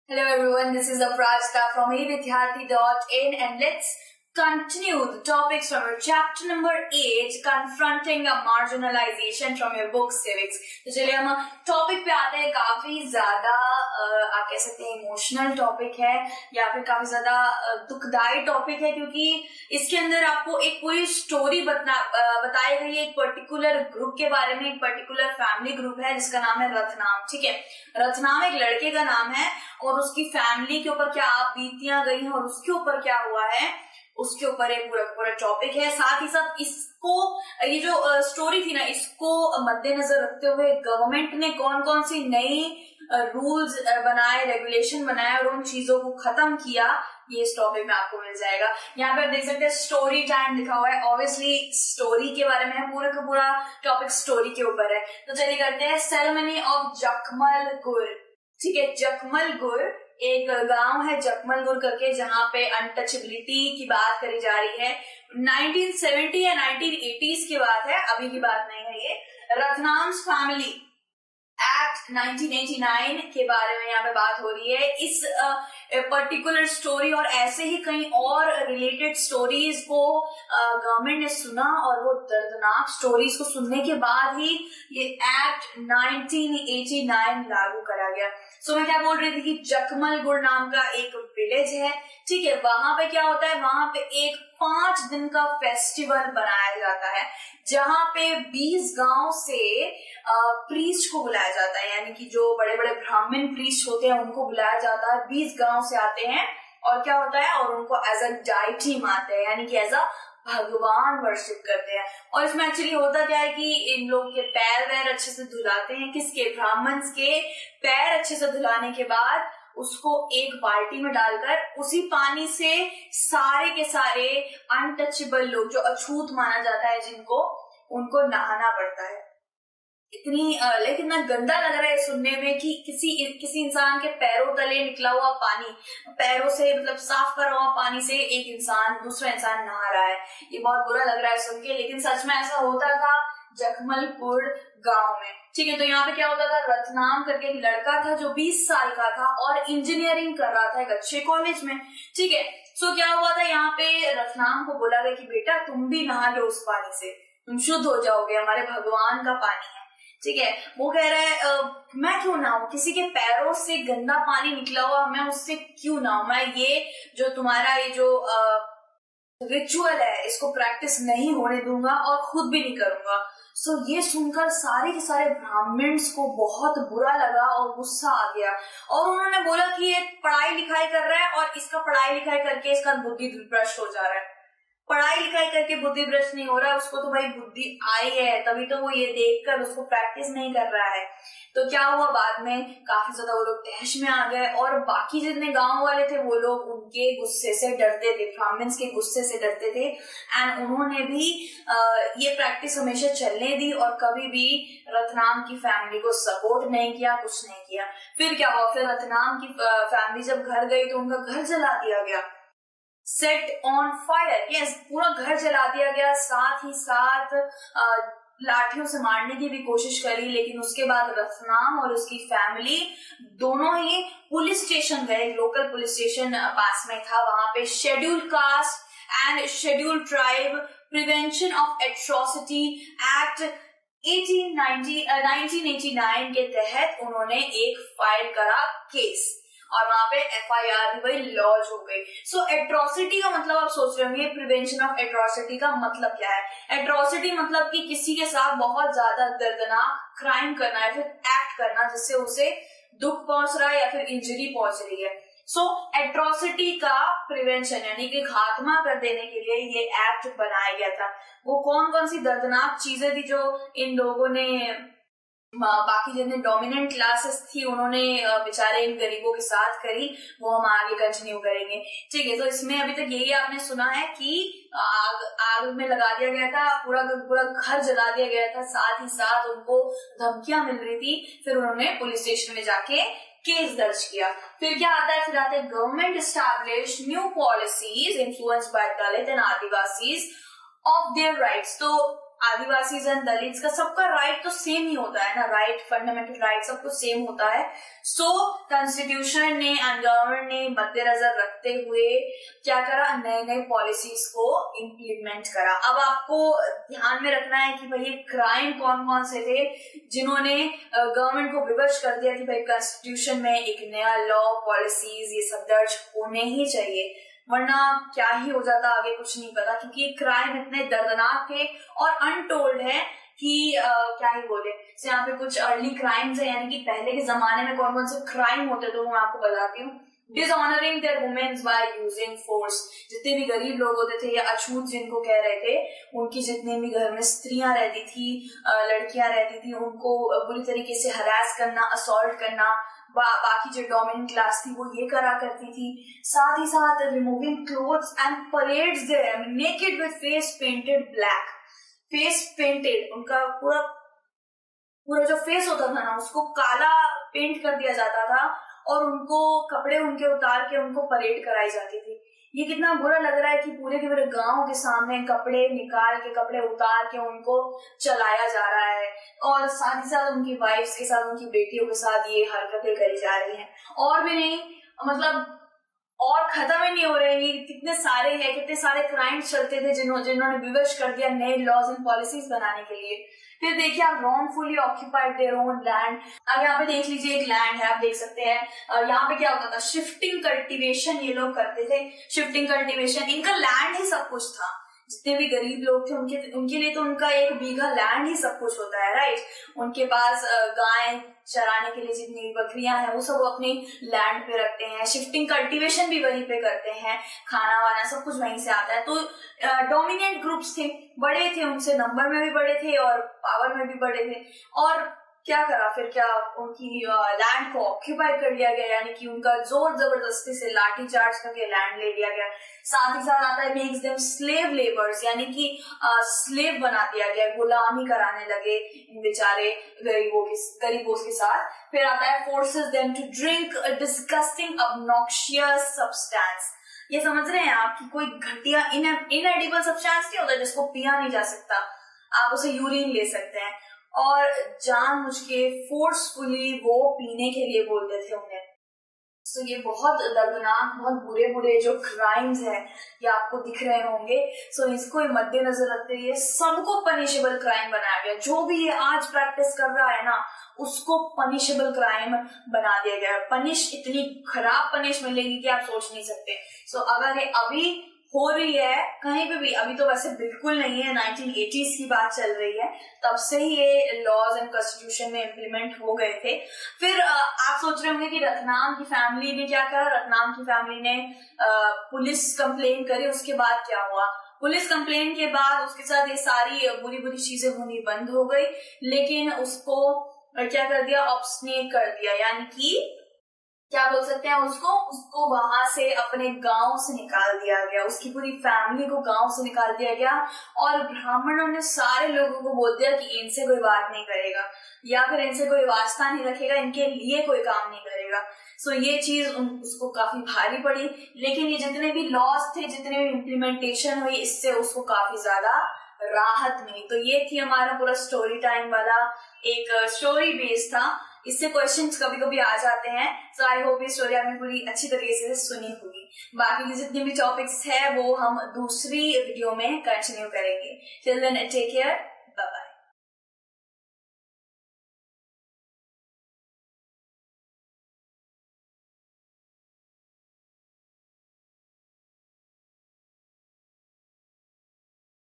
Hello everyone, this is Aprajita from evidyarthi.in and let's continue the topics from our chapter number 8, confronting a marginalization from your book civics. तो चलिए हम topic पे आते हैं. काफी ज्यादा आप कह सकते हैं इमोशनल टॉपिक है या फिर काफी ज्यादा दुखदाई टॉपिक है, क्योंकि इसके अंदर आपको एक पूरी स्टोरी बताई गई है एक पर्टिकुलर ग्रुप के बारे में. एक पर्टिकुलर फैमिली ग्रुप है जिसका नाम है रतनाम. ठीक है, रतनाम एक लड़के का नाम है और उसकी फैमिली के ऊपर क्या आप बीतियां गई हैं और उसके ऊपर क्या हुआ है, उसके ऊपर एक पूरा टॉपिक है. साथ ही साथ इसको ये जो स्टोरी थी ना, इसको मद्देनजर रखते हुए गवर्नमेंट ने कौन कौन सी नई रूल्स बनाए, रेगुलेशन बनाए और उन चीजों को खत्म किया, ये इस टॉपिक में आपको मिल जाएगा. यहाँ पे आप देख सकते हैं स्टोरी टाइम लिखा हुआ है. ऑब्वियसली स्टोरी के बारे में है, पूरा का पूरा टॉपिक स्टोरी के ऊपर है. तो चलिए करते हैं. सेरेमनी ऑफ जकमलगुर. ठीक है, जकमलगुर एक गांव है जकमलगुर करके, जहां पे अनटचेबिलिटी की बात करी जा रही है. 1970 या 1980s की बात है, अभी की बात नहीं है. ये रतनाम्स फैमिली एक्ट 1989 के बारे में यहाँ पे बात हो रही है. इस पर्टिकुलर स्टोरी और ऐसे ही कई और रिलेटेड स्टोरीज को गवर्नमेंट ने सुना और वो दर्दनाक स्टोरीज को सुनने के बाद ही ये एक्ट 1989 लागू करा गया. सो मैं क्या बोल रही थी कि जकमलगुर नाम का एक विलेज है. ठीक है, वहां पे क्या होता है, वहां पे एक 5 दिन का फेस्टिवल बनाया जाता है जहां पे 20 गांव से प्रीस्ट को बुलाया जाता है. यानी कि जो बड़े बड़े ब्राह्मण प्रीस्ट होते हैं उनको बुलाया जाता है. 20 गांव से आते हैं और क्या होता है, और उनको एज अ डाइटी मानते हैं, यानी कि एज अ भगवान वर्शिप करते हैं. और इसमें एक्चुअली होता क्या है कि इन लोग के पैर वैर अच्छे से धुलाते हैं. किसके? ब्राह्मण के पैर अच्छे से धुलाने के बाद उसको एक बाल्टी में डालकर उसी पानी से सारे के सारे अनटचेबल लोग, जो अछूत माना जाता है जिनको, उनको नहाना पड़ता है. इतना गंदा लग रहा है सुनने में कि किसी इंसान के पैरों तले निकला हुआ पानी, पैरों से मतलब साफ करा हुआ पानी से एक इंसान दूसरा इंसान नहा रहा है. ये बहुत बुरा लग रहा है सुन के, लेकिन सच में ऐसा होता था जकमलपुर गांव में. ठीक है, तो यहाँ पे क्या होता था, रतनाम करके एक लड़का था जो 20 साल का था और इंजीनियरिंग कर रहा था एक अच्छे कॉलेज में. ठीक है, सो क्या हुआ था, यहाँ पे रतनाम को बोला गया कि बेटा तुम भी नहा लो उस पानी से, तुम शुद्ध हो जाओगे, हमारे भगवान का पानी है. ठीक है, वो कह रहा है मैं क्यों ना हूं, किसी के पैरों से गंदा पानी निकला हुआ, मैं उससे क्यों ना हूं, मैं ये जो तुम्हारा ये जो रिचुअल है इसको प्रैक्टिस नहीं होने दूंगा और खुद भी नहीं करूंगा. सो ये सुनकर सारे के सारे ब्राह्मण्स को बहुत बुरा लगा और गुस्सा आ गया और उन्होंने बोला कि ये पढ़ाई लिखाई कर रहा है और इसका पढ़ाई लिखाई करके इसका बुद्धि भ्रष्ट हो जा रहा है. पढ़ाई लिखाई करके बुद्धि भ्रष्ट नहीं हो रहा, उसको तो भाई बुद्धि आई है, तभी तो वो ये देखकर उसको प्रैक्टिस नहीं कर रहा है. तो क्या हुआ, बाद में काफी ज्यादा वो लोग तहश में आ गए और बाकी जितने गांव वाले थे वो लोग उनके गुस्से से डरते थे, ब्राह्मण्स के गुस्से से डरते थे. एंड उन्होंने भी ये प्रैक्टिस हमेशा चलने दी और कभी भी रतनाम की फैमिली को सपोर्ट नहीं किया, कुछ नहीं किया. फिर क्या हुआ, फिर रतनाम की फैमिली जब घर गई तो उनका घर जला दिया गया, सेट ऑन फायर. यस, पूरा घर जला दिया गया. साथ ही साथ लाठियों से मारने की भी कोशिश करी, लेकिन उसके बाद रतनाम और उसकी फैमिली दोनों ही पुलिस स्टेशन गए. लोकल पुलिस स्टेशन पास में था, वहां पे schedule caste and schedule tribe prevention of atrocity act 1989 के तहत उन्होंने एक फाइल करा केस और वहां पे FIR भी वही लॉन्च हो गई. सो एट्रोसिटी का मतलब आप सोच रहे होंगे, प्रिवेंशन ऑफ एट्रोसिटी का मतलब क्या है. एट्रोसिटी मतलब कि किसी के साथ बहुत ज्यादा दर्दनाक क्राइम करना है, फिर एक्ट करना जिससे उसे दुख पहुंच रहा है या फिर इंजरी पहुंच रही है. सो एट्रोसिटी का प्रिवेंशन यानी कि खात्मा कर देने के लिए ये एक्ट बनाया गया था. वो कौन कौन सी दर्दनाक चीजें थी जो इन लोगों ने, बाकी जितने डोमिनेंट क्लासेस थी उन्होंने बेचारे इन गरीबों के साथ करी, वो हम आगे कंटिन्यू करेंगे. ठीक है, तो इसमें अभी तक यही आपने सुना है कि आग में लगा दिया गया था, पूरा घर जला दिया गया था, साथ ही साथ उनको धमकियां मिल रही थी. फिर उन्होंने पुलिस स्टेशन में जाके केस दर्ज किया. फिर क्या आता है, फिर आते हैं government establish new policies influenced by Dalit and Adivasis of their rights. तो आदिवासी एंड दलित्स का सबका राइट तो सेम ही होता है ना, राइट, फंडामेंटल राइट सब कुछ सेम होता है। सो कॉन्स्टिट्यूशन ने एंड गवर्नमेंट ने मद्देनजर रखते हुए क्या करा, नए नए पॉलिसीज को इम्प्लीमेंट करा। अब आपको ध्यान में रखना है कि भाई ये क्राइम कौन कौन से थे जिन्होंने गवर्नमेंट को विवश कर दिया कि भाई कॉन्स्टिट्यूशन में एक नया लॉ, पॉलिसीज ये सब दर्ज होने ही चाहिए, वरना क्या ही हो जाता आगे कुछ नहीं पता, क्योंकि ये क्राइम इतने दर्दनाक थे और अनटोल्ड है कि क्या ही बोले। तो यहाँ पे कुछ अर्ली क्राइम्स है, यानी कि पहले के जमाने में कौन कौन से क्राइम होते थे वो मैं आपको बताती हूँ। Dishonouring their womens by using force, जितने भी गरीब लोग होते थे या अछूत जिनको कह रहे थे, उनकी जितने भी घर में स्त्रियां रहती थी, लड़कियां रहती थी, उनको बुरी तरीके से हरास करना, असॉल्ट करना, बाकी जो डोमिनेंट क्लास थी वो ये करा करती थी। साथ ही साथ removing clothes and parades their naked with face painted black, face painted, उनका पूरा पूरा जो फेस होता था ना उसको काला पेंट कर दिया जाता था और उनको कपड़े उनके उतार के उनको परेड कराई जाती थी। ये कितना बुरा लग रहा है कि पूरे के पूरे गांव के सामने कपड़े निकाल के, कपड़े उतार के उनको चलाया जा रहा है और साथ ही साथ उनकी वाइफ्स के साथ, उनकी बेटियों के साथ ये हरकतें करी जा रही हैं। और भी नहीं, मतलब और खत्म ही नहीं हो रहे, ये कितने सारे हैं, कितने सारे क्राइम्स चलते थे जिन्होंने विवश कर दिया नए लॉज एंड पॉलिसीज बनाने के लिए। फिर देखिए आप wrongfully occupied their own land. अब यहाँ पे देख लीजिए एक लैंड है, आप देख सकते हैं यहाँ पे क्या होता था, शिफ्टिंग कल्टीवेशन ये लोग करते थे। शिफ्टिंग कल्टीवेशन, इनका लैंड ही सब कुछ था। जितने भी गरीब लोग थे उनके लिए तो उनका 1 बीघा लैंड ही सब कुछ होता है, राइट। उनके पास गाय चराने के लिए जितनी बकरियां हैं वो सब अपने लैंड पे रखते हैं। शिफ्टिंग कल्टीवेशन भी वहीं पे करते हैं, खाना वाना सब कुछ वहीं से आता है। तो डोमिनेंट ग्रुप्स थे, बड़े थे, उनसे नंबर में भी बड़े थे और पावर में भी बड़े थे। और क्या करा फिर, क्या उनकी लैंड को ऑक्यूपाई कर लिया गया, यानी कि उनका जोर जबरदस्ती से लाठी चार्ज करके लैंड ले लिया गया। साथ ही साथ आता है मेक्स देम स्लेव लेबर्स, यानी कि स्लेव बना दिया गया, गुलामी कराने लगे इन बेचारे गरीबों के साथ। फिर आता है forces them to drink a disgusting obnoxious substance. ये समझ रहे हैं आप कि कोई घटिया इनएडिबल सब्सटेंस नहीं होता जिसको पिया नहीं जा सकता, आप उसे यूरिन ले सकते हैं, और जानबूझ के फोर्सफुली वो पीने के लिए बोलते थे उन्हें। तो ये बहुत दर्दनाक, बहुत बुरे बुरे जो क्राइम्स हैं ये आपको दिख रहे होंगे। सो इसको मद्देनजर रखते हुए सबको पनिशेबल क्राइम बनाया गया। जो भी ये आज प्रैक्टिस कर रहा है ना उसको पनिशेबल क्राइम बना दिया गया। पनिश, इतनी खराब पनिश मिलेगी कि आप सोच नहीं सकते। सो अगर ये अभी हो रही है कहीं पे भी, अभी तो वैसे बिल्कुल नहीं है, 1980s की बात चल रही है, तब से ही ये लॉज एंड कॉन्स्टिट्यूशन में इम्प्लीमेंट हो गए थे। फिर आप सोच रहे होंगे कि रतनाम की फैमिली ने क्या करा। रतनाम की फैमिली ने पुलिस कंप्लेन करी, उसके बाद क्या हुआ, पुलिस कंप्लेन के बाद उसके साथ ये सारी बुरी बुरी चीजें होनी बंद हो गई, लेकिन उसको क्या कर दिया, ऑब्स्टिनेट कर दिया, यानी कि क्या बोल सकते हैं उसको वहां से अपने गांव से निकाल दिया गया, उसकी पूरी फैमिली को गांव से निकाल दिया गया। और ब्राह्मणों ने सारे लोगों को बोल दिया कि इनसे कोई बात नहीं करेगा या फिर इनसे कोई वास्ता नहीं रखेगा, इनके लिए कोई काम नहीं करेगा। सो ये चीज उसको काफी भारी पड़ी, लेकिन ये जितने भी लॉज थे, जितने भी इम्प्लीमेंटेशन हुई, इससे उसको काफी ज्यादा राहत मिली। तो ये थी हमारा पूरा स्टोरी टाइम वाला एक स्टोरी बेस था। इससे क्वेश्चंस कभी कभी आ जाते हैं। सो आई होप ये स्टोरी आपने पूरी अच्छी तरीके से सुनी होगी। बाकी जितने भी टॉपिक्स है वो हम दूसरी वीडियो में कंटिन्यू करेंगे। Till then take care.